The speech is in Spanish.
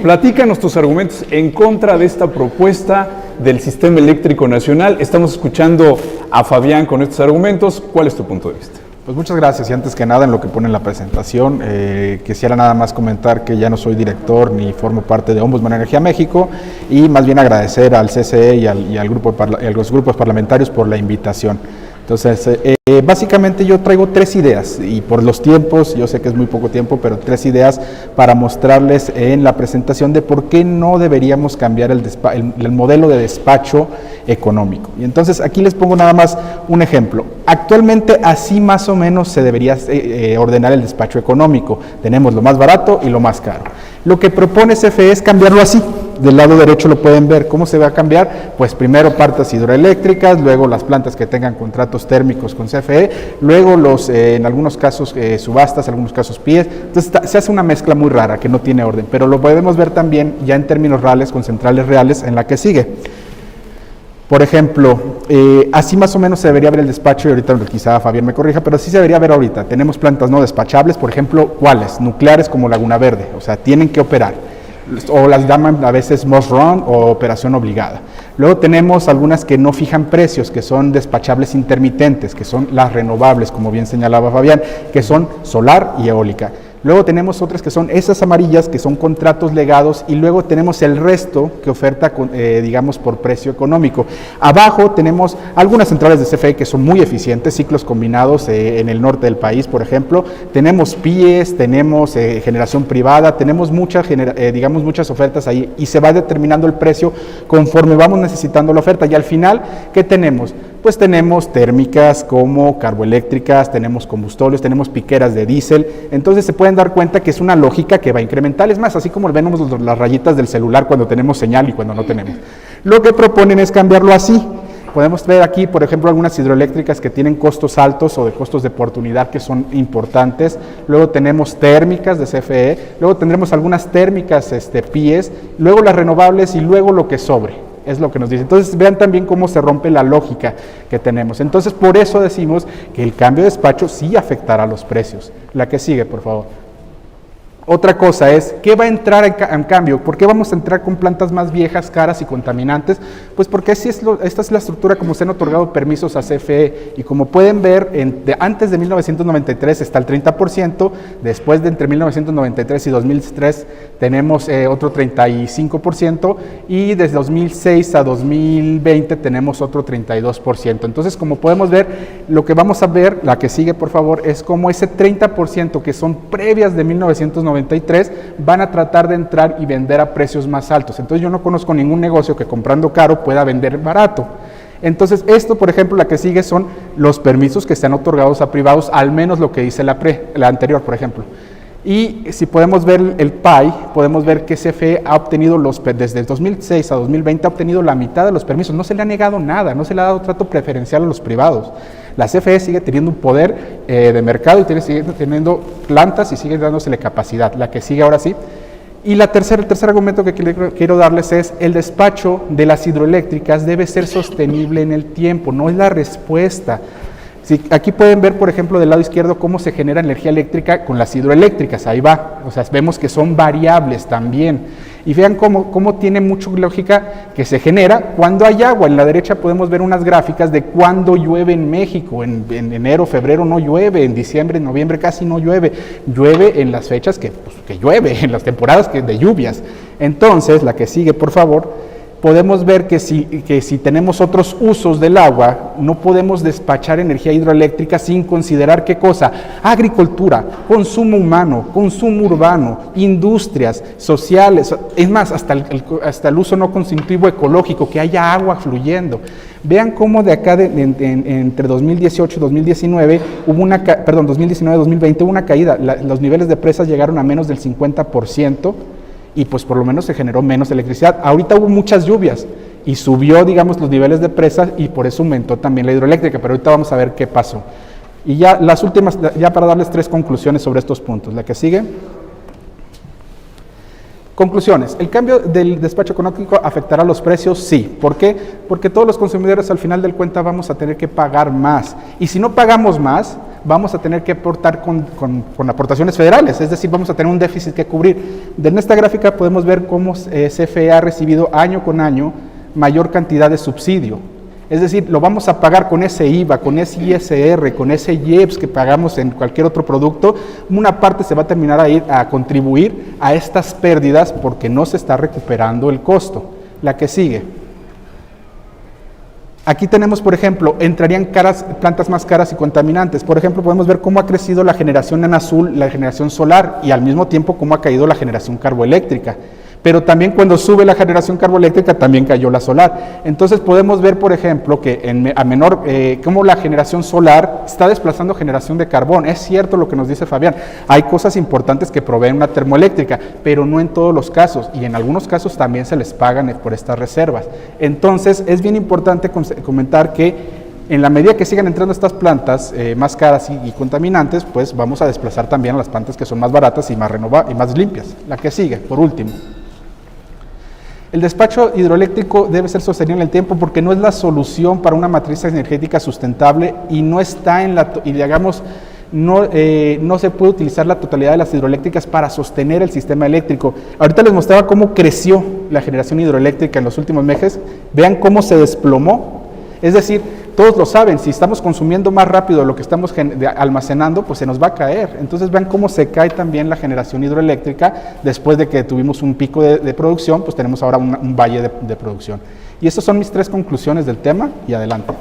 platícanos tus argumentos en contra de esta propuesta del Sistema Eléctrico Nacional. Estamos escuchando a Fabián con estos argumentos. ¿Cuál es tu punto de vista? Pues muchas gracias, y antes que nada en lo que pone en la presentación, quisiera nada más comentar que ya no soy director ni formo parte de Ombudsman Energía México, y más bien agradecer al CCE y a los grupos parlamentarios por la invitación. Entonces, básicamente yo traigo 3 ideas, y por los tiempos, yo sé que es muy poco tiempo, pero 3 ideas para mostrarles en la presentación de por qué no deberíamos cambiar el modelo de despacho económico. Y entonces aquí les pongo nada más un ejemplo. Actualmente así más o menos se debería ordenar el despacho económico. Tenemos lo más barato y lo más caro. Lo que propone CFE es cambiarlo así. Del lado derecho lo pueden ver. ¿Cómo se va a cambiar? Pues primero partes hidroeléctricas, luego las plantas que tengan contratos térmicos con CFE, luego en algunos casos subastas, en algunos casos PIEs. Entonces se hace una mezcla muy rara que no tiene orden, pero lo podemos ver también ya en términos reales con centrales reales en la que sigue. Por ejemplo, así más o menos se debería ver el despacho, y ahorita quizá Fabián me corrija, pero sí se debería ver ahorita. Tenemos plantas no despachables, por ejemplo, ¿cuáles? Nucleares como Laguna Verde, o sea, tienen que operar, o las llaman a veces must run o operación obligada. Luego tenemos algunas que no fijan precios, que son despachables intermitentes, que son las renovables, como bien señalaba Fabián, que son solar y eólica. Luego tenemos otras que son esas amarillas, que son contratos legados, y luego tenemos el resto que oferta, digamos, por precio económico. Abajo tenemos algunas centrales de CFE que son muy eficientes, ciclos combinados en el norte del país, por ejemplo. Tenemos PIEs, tenemos generación privada, tenemos muchas ofertas ahí, y se va determinando el precio conforme vamos necesitando la oferta. Y al final, ¿qué tenemos? Pues tenemos térmicas como carboeléctricas, tenemos combustibles, tenemos piqueras de diésel. Entonces se pueden dar cuenta que es una lógica que va incremental. Es más, así como vemos las rayitas del celular cuando tenemos señal y cuando no tenemos. Lo que proponen es cambiarlo así. Podemos ver aquí, por ejemplo, algunas hidroeléctricas que tienen costos altos o de costos de oportunidad que son importantes. Luego tenemos térmicas de CFE, luego tendremos algunas térmicas PIEs, luego las renovables y luego lo que sobre. Es lo que nos dice. Entonces vean también cómo se rompe la lógica que tenemos. Entonces por eso decimos que el cambio de despacho sí afectará a los precios. La que sigue, por favor. Otra cosa es, ¿qué va a entrar en cambio? ¿Por qué vamos a entrar con plantas más viejas, caras y contaminantes? Pues porque esta es la estructura como se han otorgado permisos a CFE, y como pueden ver, antes de 1993 está el 30%, después de entre 1993 y 2003 tenemos otro 35%, y desde 2006 a 2020 tenemos otro 32%. Entonces, como podemos ver, lo que vamos a ver, la que sigue por favor, es como ese 30% que son previas de 1993 van a tratar de entrar y vender a precios más altos. Entonces yo no conozco ningún negocio que comprando caro pueda vender barato. Entonces esto, por ejemplo, la que sigue son los permisos que están otorgados a privados, al menos lo que dice la anterior, por ejemplo. Y si podemos ver el PAI, podemos ver que CFE ha obtenido desde 2006 a 2020 ha obtenido la mitad de los permisos. No se le ha negado nada, no se le ha dado trato preferencial a los privados. La CFE sigue teniendo un poder de mercado y sigue teniendo plantas y sigue dándosele capacidad. La que sigue ahora sí. Y el tercer argumento que quiero darles es el despacho de las hidroeléctricas debe ser sostenible en el tiempo, no es la respuesta. Sí, aquí pueden ver, por ejemplo, del lado izquierdo cómo se genera energía eléctrica con las hidroeléctricas, ahí va, o sea, vemos que son variables también. Y vean cómo tiene mucha lógica que se genera cuando hay agua. En la derecha podemos ver unas gráficas de cuándo llueve en México. En enero, febrero no llueve, en diciembre, noviembre casi no llueve. Llueve en las fechas que llueve, en las temporadas de lluvias. Entonces, la que sigue, por favor. Podemos ver que si tenemos otros usos del agua, no podemos despachar energía hidroeléctrica sin considerar ¿qué cosa? Agricultura, consumo humano, consumo urbano, industrias, sociales, es más, hasta el uso no consultivo ecológico, que haya agua fluyendo. Vean cómo de acá, entre 2018 y 2019, 2019-2020 hubo una caída. Los niveles de presas llegaron a menos del 50%, y pues por lo menos se generó menos electricidad. Ahorita hubo muchas lluvias y subió, digamos, los niveles de presas y por eso aumentó también la hidroeléctrica, pero ahorita vamos a ver qué pasó. Y ya las últimas, ya para darles 3 conclusiones sobre estos puntos. La que sigue. Conclusiones. ¿El cambio del despacho económico afectará los precios? Sí. ¿Por qué? Porque todos los consumidores al final del cuenta vamos a tener que pagar más. Y si no pagamos más, vamos a tener que aportar con aportaciones federales, es decir, vamos a tener un déficit que cubrir. En esta gráfica podemos ver cómo CFE ha recibido año con año mayor cantidad de subsidio. Es decir, lo vamos a pagar con ese IVA, con ese ISR, con ese IEPS que pagamos en cualquier otro producto. Una parte se va a terminar a ir a contribuir a estas pérdidas porque no se está recuperando el costo. La que sigue. Aquí tenemos, por ejemplo, entrarían plantas más caras y contaminantes. Por ejemplo, podemos ver cómo ha crecido la generación en azul, la generación solar, y al mismo tiempo cómo ha caído la generación carboeléctrica. Pero también cuando sube la generación carboeléctrica también cayó la solar. Entonces podemos ver, por ejemplo, que cómo la generación solar está desplazando generación de carbón. Es cierto lo que nos dice Fabián, hay cosas importantes que proveen una termoeléctrica, pero no en todos los casos, y en algunos casos también se les pagan por estas reservas. Entonces es bien importante comentar que en la medida que sigan entrando estas plantas más caras y contaminantes, pues vamos a desplazar también a las plantas que son más baratas y más limpias. La que sigue, por último. El despacho hidroeléctrico debe ser sostenible en el tiempo porque no es la solución para una matriz energética sustentable y no está no se puede utilizar la totalidad de las hidroeléctricas para sostener el sistema eléctrico. Ahorita les mostraba cómo creció la generación hidroeléctrica en los últimos meses. Vean cómo se desplomó. Es decir, todos lo saben, si estamos consumiendo más rápido de lo que estamos almacenando, pues se nos va a caer. Entonces vean cómo se cae también la generación hidroeléctrica. Después de que tuvimos un pico de producción, pues tenemos ahora un valle de producción. Y estas son mis 3 conclusiones del tema, y adelante.